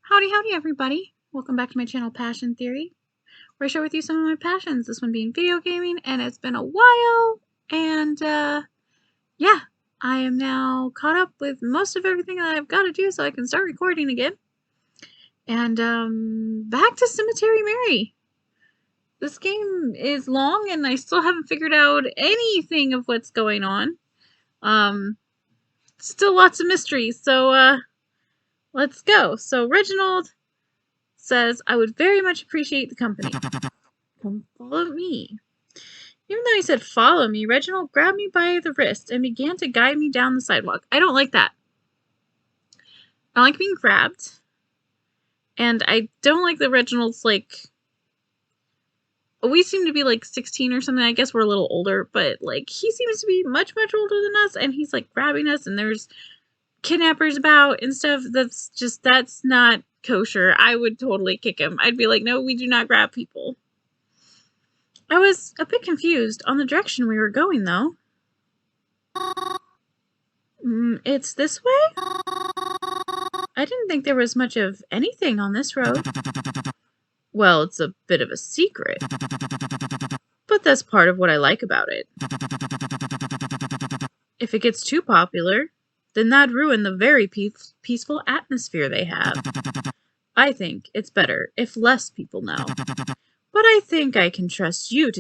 Howdy, howdy, everybody. Welcome back to my channel, Passion Theory, where I share with you some of my passions, this one being video gaming, and it's been a while, and, yeah, I am now caught up with most of everything that I've got to do so I can start recording again. And, back to Cemetery Mary. This game is long, and I still haven't figured out anything of what's going on. Still lots of mysteries, so, let's go. So, Reginald says, I would very much appreciate the company. Come follow me. Even though he said follow me, Reginald grabbed me by the wrist and began to guide me down the sidewalk. I don't like that. I like being grabbed. And I don't like that Reginald's like... We seem to be like 16 or something. I guess we're a little older, but like he seems to be much, much older than us, and he's like grabbing us, and there's kidnappers about and stuff. That's not kosher. I would totally kick him. I'd be like, no, we do not grab people. I was a bit confused on the direction we were going, though. It's this way? I didn't think there was much of anything on this road. Well, it's a bit of a secret. But that's part of what I like about it. If it gets too popular, then that'd ruin the very peaceful atmosphere they have. I think it's better if less people know. But I think I can trust you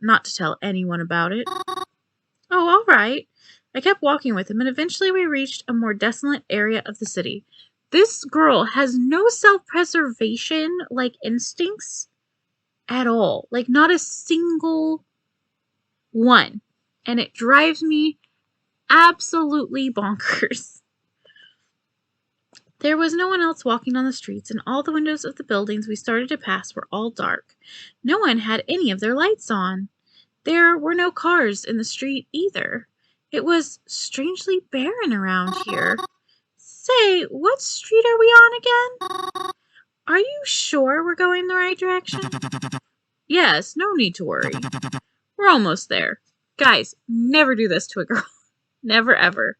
not to tell anyone about it. Oh, all right. I kept walking with him, and eventually we reached a more desolate area of the city. This girl has no self-preservation, like, instincts at all. Like, not a single one. And it drives me absolutely bonkers. There was no one else walking on the streets, and all the windows of the buildings we started to pass were all dark. No one had any of their lights on. There were no cars in the street either. It was strangely barren around here. Say, what street are we on again? Are you sure we're going the right direction? Yes, no need to worry. We're almost there. Guys, never do this to a girl. Never, ever.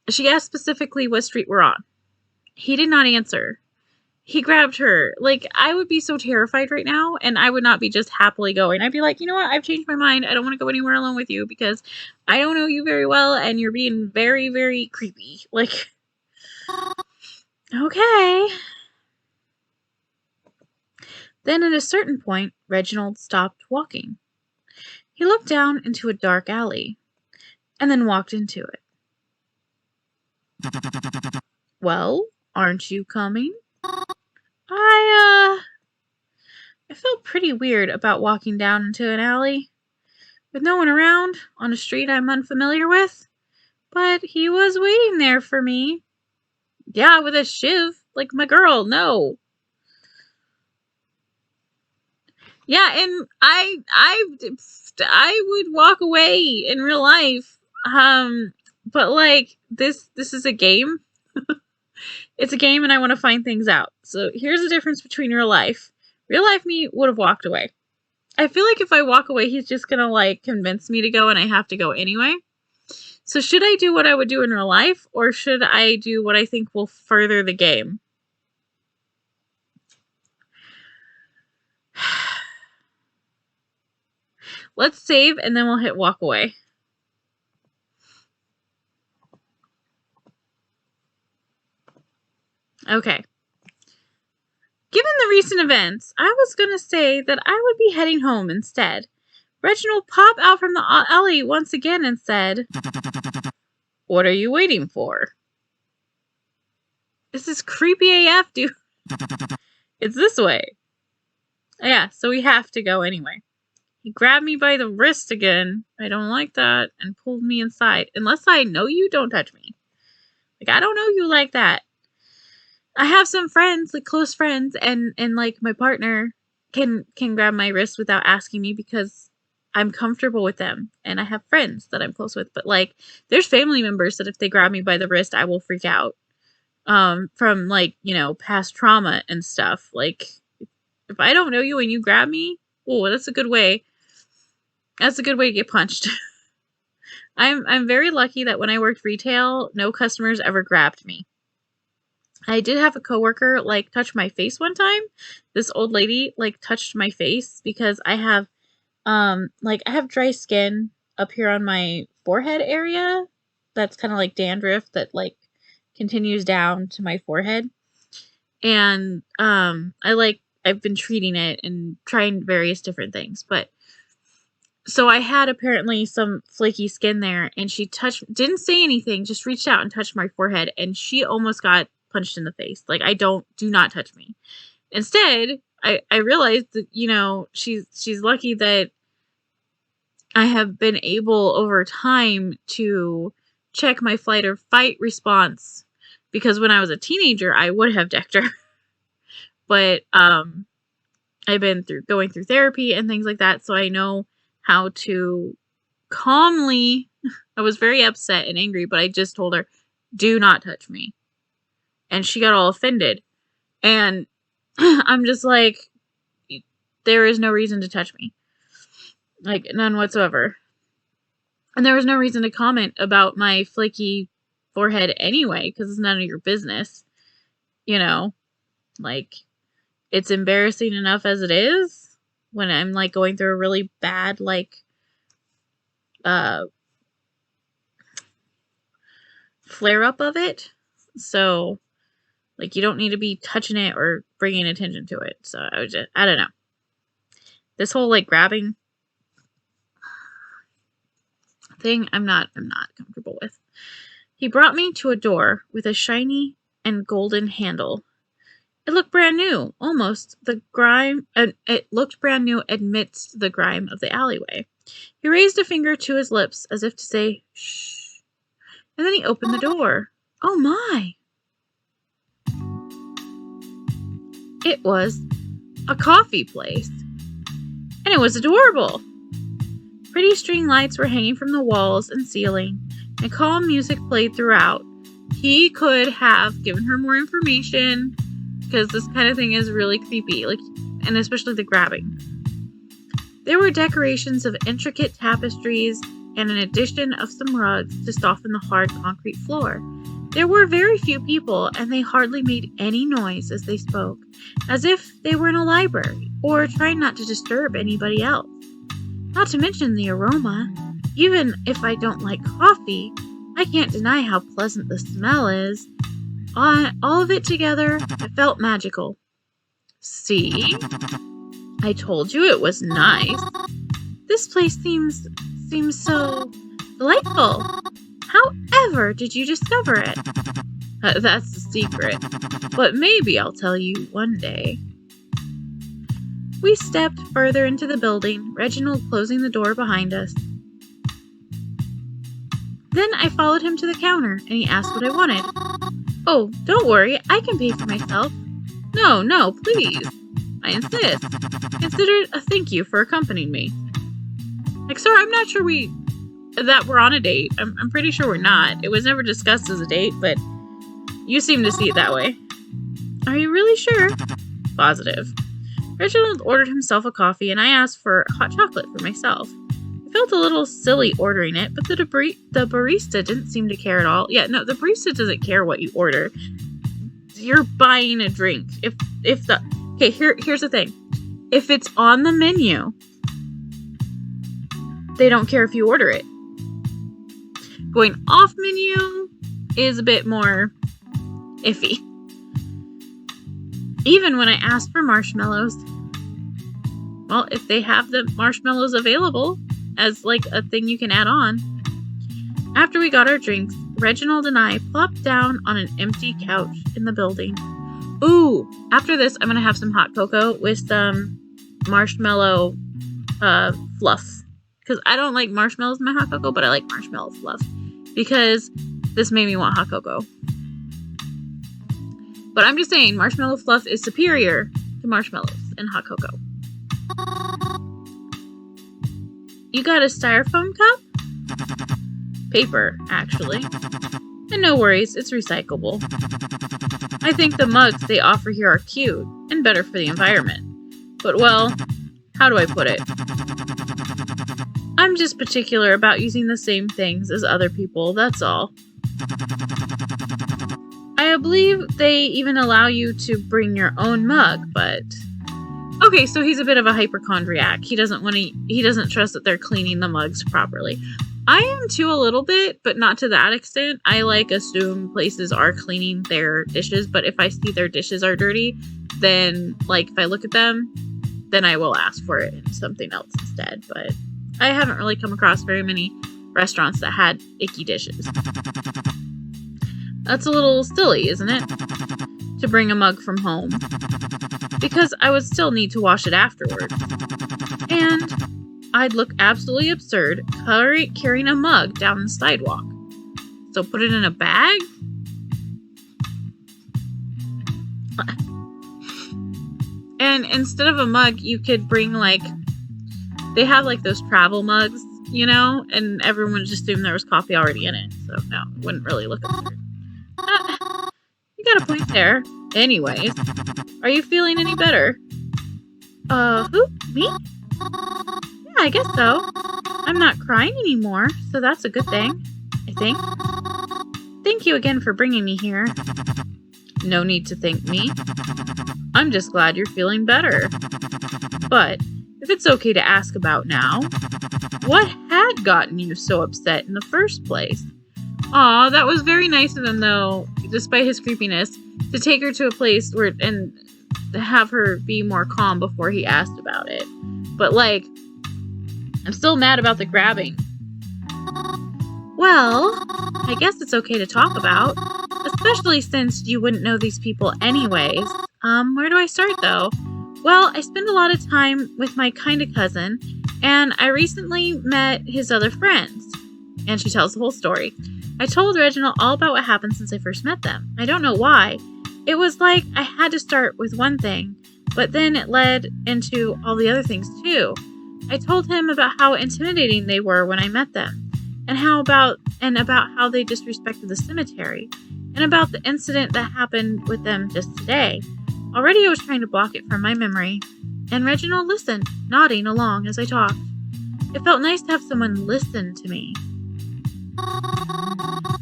She asked specifically what street we're on. He did not answer. He grabbed her. Like, I would be so terrified right now, and I would not be just happily going. I'd be like, you know what? I've changed my mind. I don't want to go anywhere alone with you because I don't know you very well, and you're being very, very creepy. Like, okay. Then at a certain point, Reginald stopped walking. He looked down into a dark alley, and then walked into it. Well, aren't you coming? I felt pretty weird about walking down into an alley with no one around on a street I'm unfamiliar with, but he was waiting there for me. Yeah, with a shiv, like my girl, no. Yeah, and I would walk away in real life, but like, this is a game. It's a game and I want to find things out. So here's the difference between real life. Real life me would have walked away. I feel like if I walk away, he's just gonna like convince me to go and I have to go anyway. So should I do what I would do in real life, or should I do what I think will further the game? Let's save and then we'll hit walk away. Okay. Given the recent events, I was going to say that I would be heading home instead. Reginald popped out from the alley once again and said, what are you waiting for? This is creepy AF, dude. It's this way. Yeah, so we have to go anyway. He grabbed me by the wrist again. I don't like that. And pulled me inside. Unless I know you, don't touch me. Like, I don't know you like that. I have some friends, like close friends, and like my partner can grab my wrist without asking me because I'm comfortable with them. And I have friends that I'm close with. But like, there's family members that if they grab me by the wrist, I will freak out. From like, you know, past trauma and stuff. Like, if I don't know you and you grab me, oh, that's a good way. That's a good way to get punched. I'm very lucky that when I worked retail, no customers ever grabbed me. I did have a coworker like touch my face one time. This old lady like touched my face because I have dry skin up here on my forehead area. That's kind of like dandruff that like continues down to my forehead. And I've been treating it and trying various different things. But so I had apparently some flaky skin there, and she didn't say anything, just reached out and touched my forehead, and she almost got punched in the face. Like, do not touch me. Instead, I realized that, she's lucky that I have been able over time to check my flight or fight response, because when I was a teenager, I would have decked her. But I've been going through therapy and things like that, so I know how to calmly. I was very upset and angry, but I just told her, do not touch me. And she got all offended. And I'm just like, there is no reason to touch me. Like, none whatsoever. And there was no reason to comment about my flaky forehead anyway, because it's none of your business. Like, it's embarrassing enough as it is when I'm like going through a really bad flare up of it. So like, you don't need to be touching it or bringing attention to it. So I don't know. This whole like grabbing thing, I'm not comfortable with. He brought me to a door with a shiny and golden handle. It looked brand new, almost the grime, and it looked brand new amidst the grime of the alleyway. He raised a finger to his lips as if to say, shh, and then he opened the door. Oh my! It was a coffee place, and it was adorable. Pretty string lights were hanging from the walls and ceiling, and calm music played throughout. He could have given her more information, because this kind of thing is really creepy, and especially the grabbing. There were decorations of intricate tapestries and an addition of some rugs to soften the hard concrete floor. There were very few people, and they hardly made any noise as they spoke, as if they were in a library, or trying not to disturb anybody else. Not to mention the aroma. Even if I don't like coffee, I can't deny how pleasant the smell is. All of it together, it felt magical. See? I told you it was nice. This place seems so delightful. However did you discover it? That's the secret. But maybe I'll tell you one day. We stepped further into the building, Reginald closing the door behind us. Then I followed him to the counter, and he asked what I wanted. Oh, don't worry, I can pay for myself. No, please. I insist. Consider it a thank you for accompanying me. Like, sir, I'm not sure that we're on a date. I'm pretty sure we're not. It was never discussed as a date, but you seem to see it that way. Are you really sure? Positive. Reginald ordered himself a coffee, and I asked for hot chocolate for myself. I felt a little silly ordering it, but the barista didn't seem to care at all. Yeah, no, the barista doesn't care what you order. You're buying a drink. Here's the thing. If it's on the menu, they don't care if you order it. Going off menu is a bit more iffy. Even when I asked for marshmallows, well, if they have the marshmallows available as like a thing you can add on. After we got our drinks, Reginald and I plopped down on an empty couch in the building. Ooh, after this, I'm going to have some hot cocoa with some marshmallow fluff. Because I don't like marshmallows in my hot cocoa, but I like marshmallow fluff. Because this made me want hot cocoa. But I'm just saying, marshmallow fluff is superior to marshmallows and hot cocoa. You got a styrofoam cup? Paper, actually. And no worries, it's recyclable. I think the mugs they offer here are cute and better for the environment. But well, how do I put it? I'm just particular about using the same things as other people, that's all. I I believe they even allow you to bring your own mug, but... Okay, so he's a bit of a hypochondriac. He doesn't trust that they're cleaning the mugs properly. I am too a little bit, but not to that extent. I assume places are cleaning their dishes, but if I see their dishes are dirty, then if I look at them, then I will ask for it in something else instead. But I haven't really come across very many restaurants that had icky dishes. That's a little silly, isn't it? To bring a mug from home. Because I would still need to wash it afterward. And I'd look absolutely absurd carrying a mug down the sidewalk. So put it in a bag? And instead of a mug, you could bring they have those travel mugs, and everyone would just assume there was coffee already in it. So no, it wouldn't really look absurd. You got a point there. Anyways, are you feeling any better? Who? Me? Yeah, I guess so. I'm not crying anymore, so that's a good thing, I think. Thank you again for bringing me here. No need to thank me. I'm just glad you're feeling better. But, if it's okay to ask about now, what had gotten you so upset in the first place? Aw, that was very nice of him, though, despite his creepiness, to take her to a place and have her be more calm before he asked about it. But, I'm still mad about the grabbing. Well, I guess it's okay to talk about, especially since you wouldn't know these people anyways. Where do I start, though? Well, I spend a lot of time with my kind of cousin, and I recently met his other friends. And she tells the whole story. I told Reginald all about what happened since I first met them. I don't know why. It was like I had to start with one thing, but then it led into all the other things too. I told him about how intimidating they were when I met them, and about how they disrespected the cemetery, and about the incident that happened with them just today. Already I was trying to block it from my memory, and Reginald listened, nodding along as I talked. It felt nice to have someone listen to me.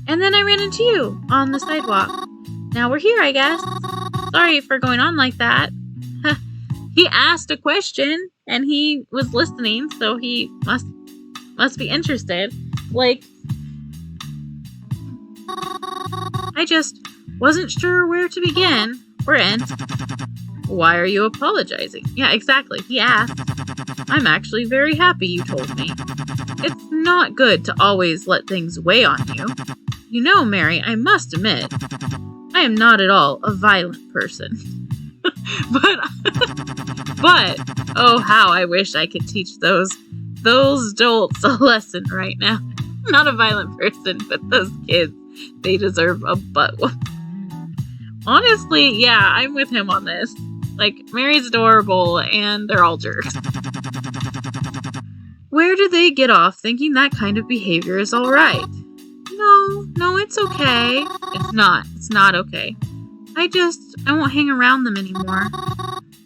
And then I ran into you on the sidewalk. Now we're here, I guess. Sorry for going on like that. He asked a question, and he was listening, so he must be interested. I just wasn't sure where to begin or end. Why are you apologizing? Yeah, exactly. He asked. I'm actually very happy you told me. It's not good to always let things weigh on you. You know, Mary, I must admit, I am not at all a violent person. but oh, how I wish I could teach those dolts a lesson right now. Not a violent person, but those kids, they deserve a butt whoop. Honestly, yeah, I'm with him on this. Mary's adorable, and they're all jerks. Where do they get off thinking that kind of behavior is alright? No, it's okay. It's not okay. I won't hang around them anymore.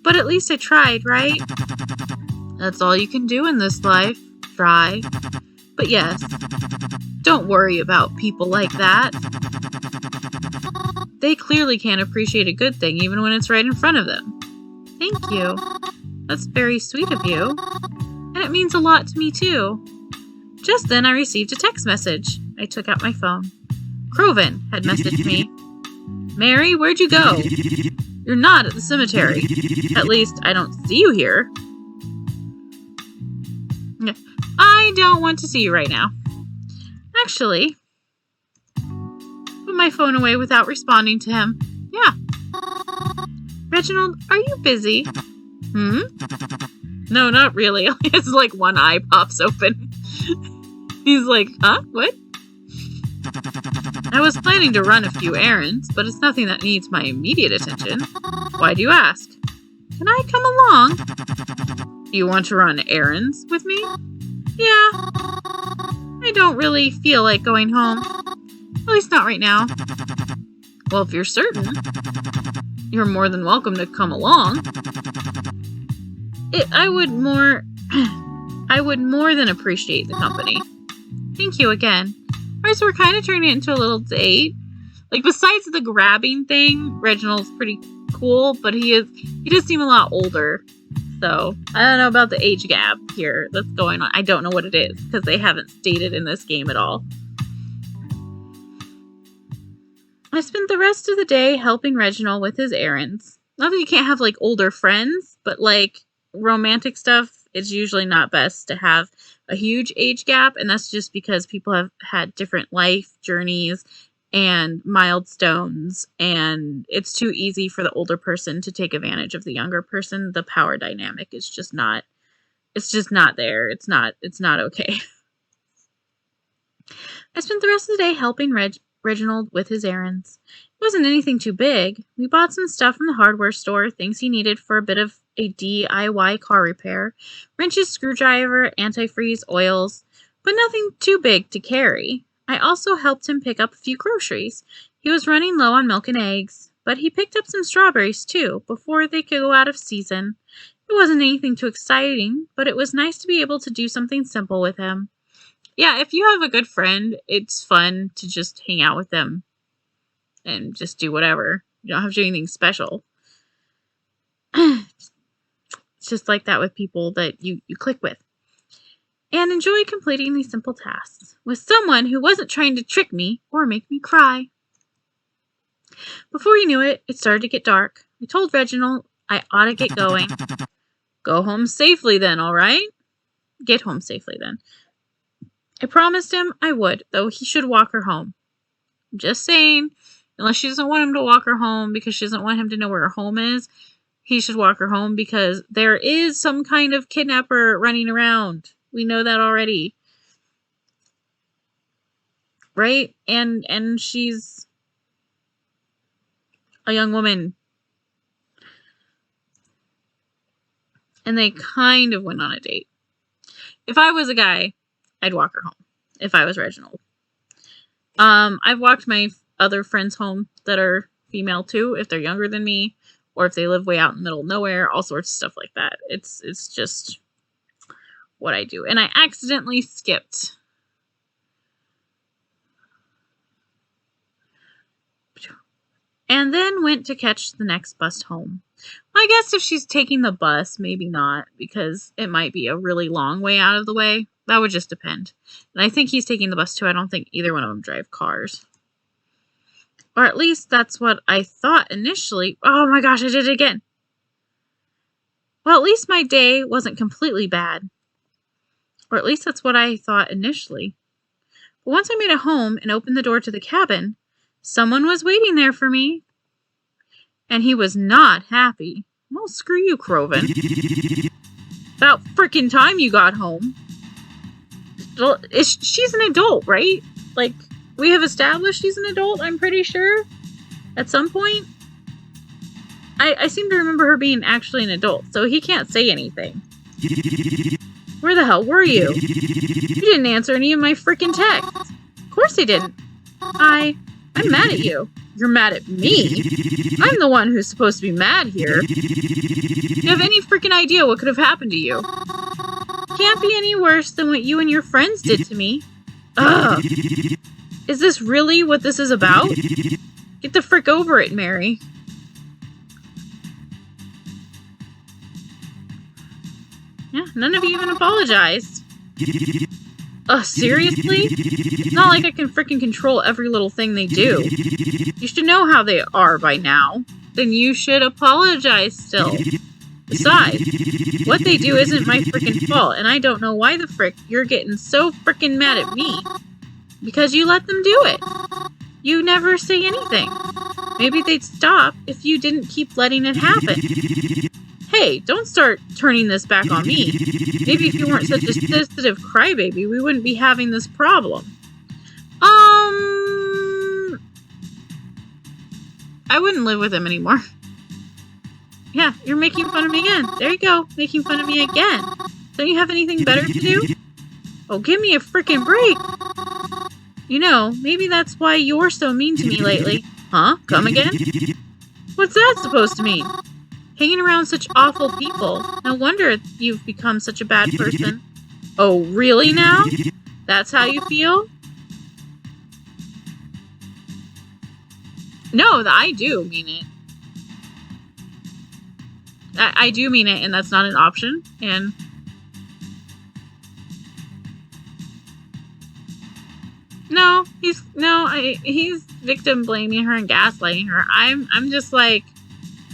But at least I tried, right? That's all you can do in this life. Try. But yes, don't worry about people like that. They clearly can't appreciate a good thing even when it's right in front of them. Thank you. That's very sweet of you. And it means a lot to me too. Just then I received a text message. I took out my phone. Croven had messaged me. Mary, where'd you go? You're not at the cemetery. At least I don't see you here. I don't want to see you right now. Actually, put my phone away without responding to him. Yeah. Reginald, are you busy? No, not really. It's one eye pops open. He's like, huh? What? I was planning to run a few errands, but it's nothing that needs my immediate attention. Why do you ask? Can I come along? Do you want to run errands with me? Yeah. I don't really feel like going home. At least not right now. Well, if you're certain, you're more than welcome to come along. I would more than appreciate the company. Thank you again. Alright, so we're kind of turning it into a little date. Like, besides the grabbing thing, Reginald's pretty cool, but he does seem a lot older. So, I don't know about the age gap here that's going on. I don't know what it is, because they haven't stated in this game at all. I spent the rest of the day helping Reginald with his errands. Not that you can't have, like, older friends, but, like, romantic stuff, it's usually not best to have a huge age gap, and that's just because people have had different life journeys and milestones, and it's too easy for the older person to take advantage of the younger person. The power dynamic is just not, it's just not there. It's not okay. I spent the rest of the day helping Reginald with his errands. It wasn't anything too big. We bought some stuff from the hardware store, things he needed for a bit of a DIY car repair, wrenches, screwdriver, antifreeze, oils, but nothing too big to carry. I also helped him pick up a few groceries. He was running low on milk and eggs, but he picked up some strawberries too, before they could go out of season. It wasn't anything too exciting, but it was nice to be able to do something simple with him. Yeah, if you have a good friend, it's fun to just hang out with them and just do whatever. You don't have to do anything special. It's just like that with people that you click with. And enjoy completing these simple tasks with someone who wasn't trying to trick me or make me cry. Before you knew it, it started to get dark. I told Reginald I ought to get going. Go home safely then, all right? Get home safely then. I promised him I would, though he should walk her home. I'm just saying, unless she doesn't want him to walk her home because she doesn't want him to know where her home is, he should walk her home because there is some kind of kidnapper running around. We know that already. Right? And she's a young woman. And they kind of went on a date. If I was a guy, I'd walk her home. If I was Reginald. I've walked my other friends home that are female too, if they're younger than me, or if they live way out in the middle of nowhere, all sorts of stuff like that. It's just what I do. And I accidentally skipped. And then went to catch the next bus home. I guess if she's taking the bus, maybe not, because it might be a really long way out of the way. That would just depend. And I think he's taking the bus too. I don't think either one of them drive cars. Or at least that's what I thought initially. Oh my gosh, I did it again. Well, at least my day wasn't completely bad. Or at least that's what I thought initially. But once I made it home and opened the door to the cabin, someone was waiting there for me. And he was not happy. Well, screw you, Croven. About freaking time you got home. She's an adult, right? Like, we have established she's an adult, I'm pretty sure. At some point. I seem to remember her being actually an adult, so he can't say anything. Where the hell were you? You didn't answer any of my freaking texts. Of course he didn't. I'm mad at you. You're mad at me? I'm the one who's supposed to be mad here. Do you have any freaking idea what could have happened to you? Can't be any worse than what you and your friends did to me. Ugh. Is this really what this is about? Get the frick over it, Mary. Yeah, none of you even apologized. Seriously? It's not like I can freaking control every little thing they do. You should know how they are by now. Then you should apologize still. Besides, what they do isn't my freaking fault, and I don't know why the frick you're getting so freaking mad at me. Because you let them do it. You never say anything. Maybe they'd stop if you didn't keep letting it happen. Hey, don't start turning this back on me. Maybe if you weren't such a sensitive crybaby, we wouldn't be having this problem. I wouldn't live with him anymore. Yeah, you're making fun of me again. There you go, making fun of me again. Don't you have anything better to do? Oh, give me a freaking break. You know, maybe that's why you're so mean to me lately. Huh? Come again? What's that supposed to mean? Hanging around such awful people. No wonder you've become such a bad person. Oh, really now? That's how you feel? No, I do mean it. I do mean it, and that's not an option. And no, he's victim blaming her and gaslighting her. I'm just like,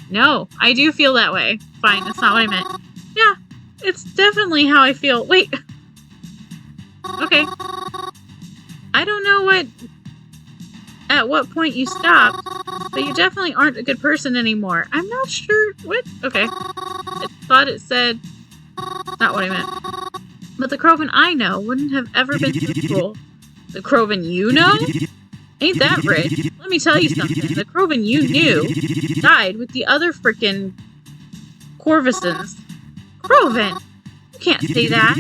no, I do feel that way. Fine, that's not what I meant. Yeah, it's definitely how I feel. Wait. Okay. I don't know at what point you stopped, but you definitely aren't a good person anymore. I'm not sure what. Okay. I thought it said, not what I meant. But the Croven I know wouldn't have ever been so cruel. The Croven you know? Ain't that rich? Let me tell you something. The Croven you knew died with the other frickin' Corvisons. Croven! You can't say that.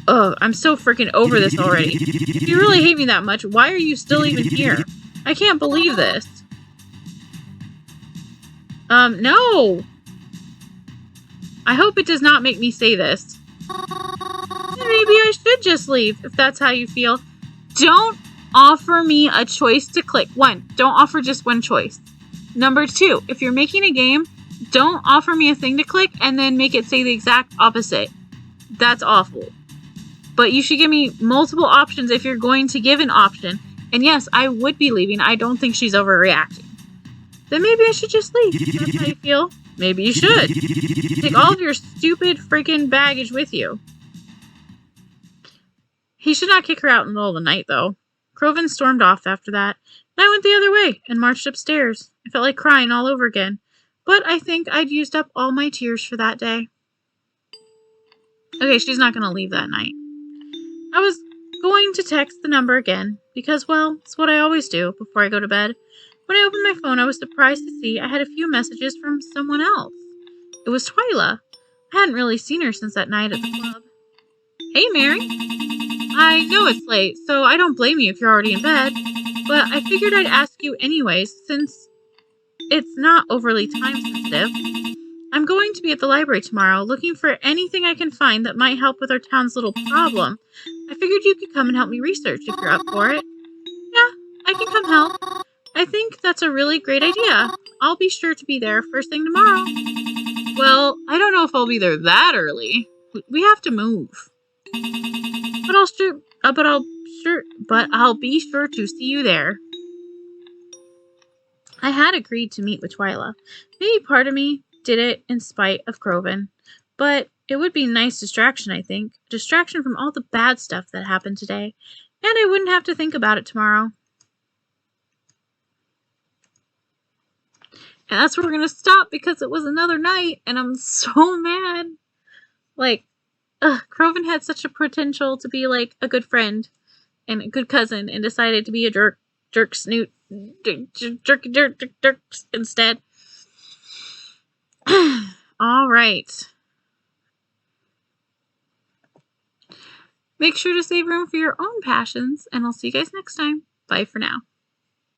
Ugh, I'm so freaking over this already. If you really hate me that much, why are you still even here? I can't believe this. No! I hope it does not make me say this. Maybe I should just leave, if that's how you feel. Don't offer me a choice to click. 1, don't offer just one choice. Number 2, if you're making a game, don't offer me a thing to click and then make it say the exact opposite. That's awful. But you should give me multiple options if you're going to give an option. And yes, I would be leaving. I don't think she's overreacting. Then maybe I should just leave. If that's how you feel. Maybe you should. Take all of your stupid freaking baggage with you. He should not kick her out in the middle of the night, though. Croven stormed off after that, and I went the other way and marched upstairs. I felt like crying all over again. But I think I'd used up all my tears for that day. Okay, she's not going to leave that night. I was going to text the number again, because, well, it's what I always do before I go to bed. When I opened my phone, I was surprised to see I had a few messages from someone else. It was Twyla. I hadn't really seen her since that night at the club. Hey, Mary. I know it's late, so I don't blame you if you're already in bed, but I figured I'd ask you anyways, since it's not overly time-sensitive. I'm going to be at the library tomorrow, looking for anything I can find that might help with our town's little problem. I figured you could come and help me research if you're up for it. Yeah, I can come help. I think that's a really great idea. I'll be sure to be there first thing tomorrow. Well, I don't know if I'll be there that early. We have to move. But I'll be sure to see you there. I had agreed to meet with Twyla. Maybe part of me did it in spite of Croven. But it would be a nice distraction, I think. A distraction from all the bad stuff that happened today. And I wouldn't have to think about it tomorrow. And that's where we're going to stop because it was another night and I'm so mad. Like, Croven had such a potential to be like a good friend and a good cousin and decided to be a jerk snoot instead. All right. Make sure to save room for your own passions, and I'll see you guys next time. Bye for now.